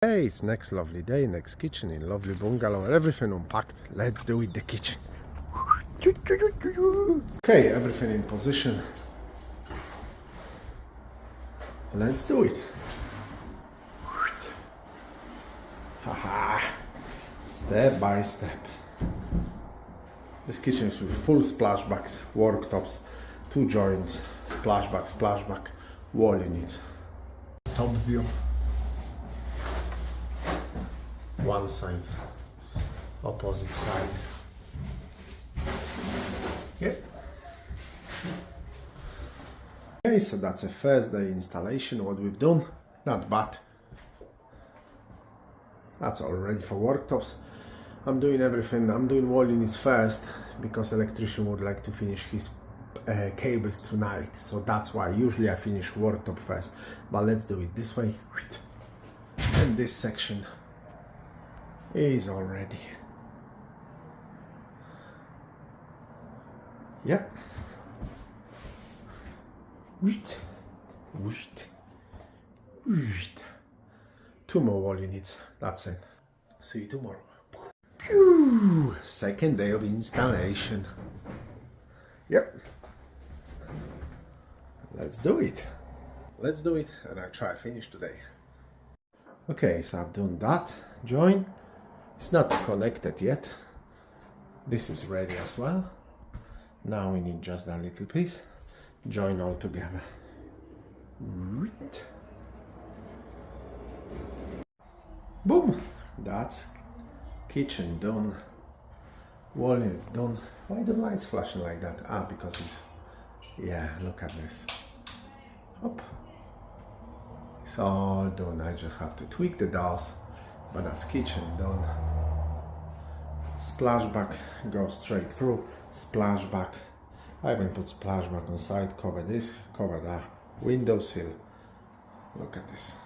Hey, it's next lovely day, next kitchen in lovely bungalow, everything unpacked. Let's do it, the kitchen. Okay, everything in position. Let's do it. Haha. Step by step. This kitchen is with full splashbacks, worktops, 2 joints, splashback, wall units. Top view. One side, opposite side. Yep. Okay, so that's a first day installation, what we've done. Not bad. That's all ready for worktops. I'm doing everything. I'm doing wall units first because electrician would like to finish his cables tonight. So that's why usually I finish worktop first. But let's do it this way. And this section is all ready. Yep. 2 more wall units. That's it. See you tomorrow. Second day of installation. Yep. Let's do it. Let's do it, and I'll try finish today. Okay, so I've done that join. It's not connected yet. This is ready as well. Now we need just that little piece. Join all together. Boom! That's kitchen done. Wall is done. Why the lights flashing like that? Ah, because it's... Yeah, look at this. Up. It's all done. I just have to tweak the doors. But that's kitchen done. Splashback goes straight through. Splashback. I even put splashback on side. Cover this, cover that. Windowsill. Look at this.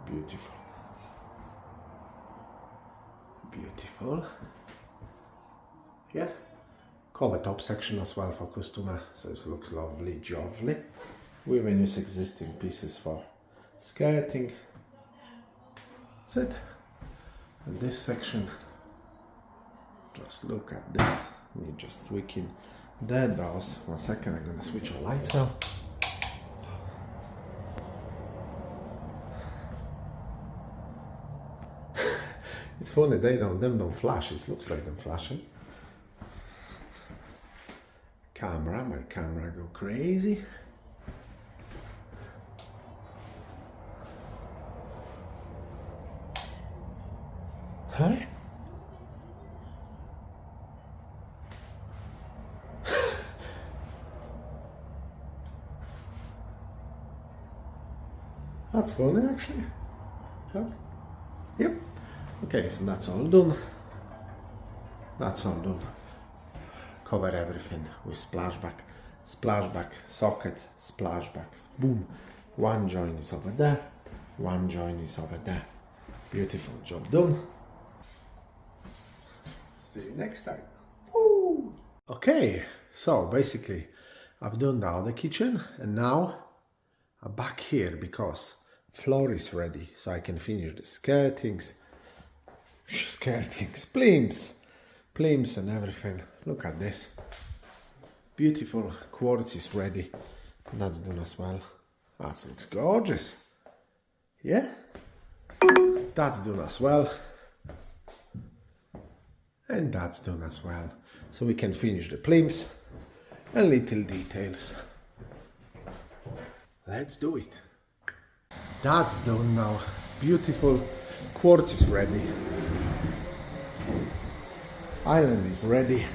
Beautiful. Beautiful. Yeah. Cover top section as well for customer. So it looks lovely, jolly. We even use existing pieces for skirting. That's it. And this section, just look at this. We're just tweaking the doors. 1 second, I'm gonna switch on lights now. It's funny, them don't flash. It looks like them flashing. My camera go crazy. Huh? That's funny actually. Huh? Yep. Okay, so that's all done. That's all done. Cover everything with splashback, sockets, splashbacks. Boom. 1 joint is over there. 1 joint is over there. Beautiful job done. See you next time. Woo! Okay, so basically I've done now the kitchen, and now I'm back here because floor is ready, so I can finish the skirtings, plims and everything. Look at this. Beautiful quartz is ready. That's done as well. That looks gorgeous. Yeah? That's done as well. And that's done as well. So we can finish the plims and little details. Let's do it. That's done now. Beautiful quartz is ready. Island is ready.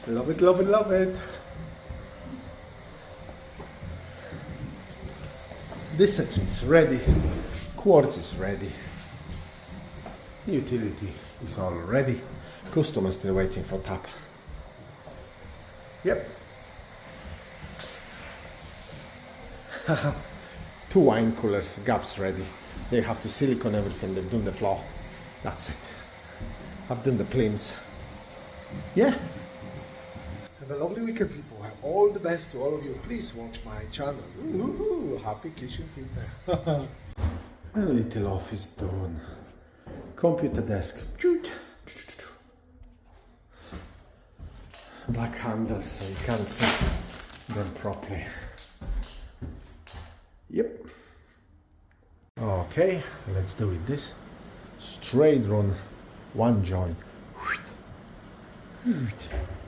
Love it, love it, love it. This section is ready. Quartz is ready. Utility is all ready. Customer still waiting for tap. Yep. 2 wine coolers, gaps ready. They have to silicone everything. They've done the floor. That's it. I've done the plims. Yeah. Have a lovely weekend, people. all the best to all of you. Please watch my channel. Ooh, happy kitchen fitter. A little office done. Computer desk. Black handles so you can't see them properly. Yep. Okay, let's do it this. Straight run, one joint.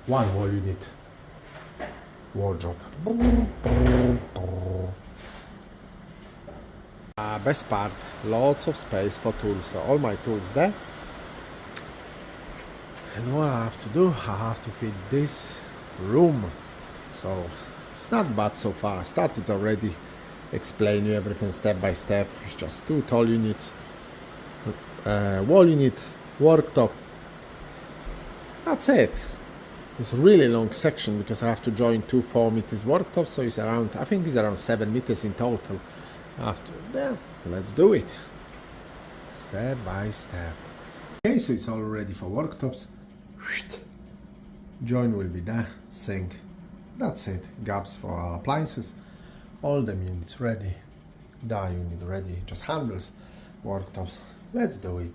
One wall unit. Wardrobe. Best part, lots of space for tools. So all my tools there. And what I have to do, I have to fit this room. So it's not bad so far. I started already explain you everything step by step. It's just 2 tall units, wall unit, worktop. That's it. It's a really long section because I have to join 2 4 meters worktops, so it's around, I think it's around 7 meters in total. After that, let's do it step by step. Okay, so it's all ready for worktops. Join will be there, sink. That's it. Gaps for our appliances. All them units ready. That unit ready. Just handles, worktops. Let's do it.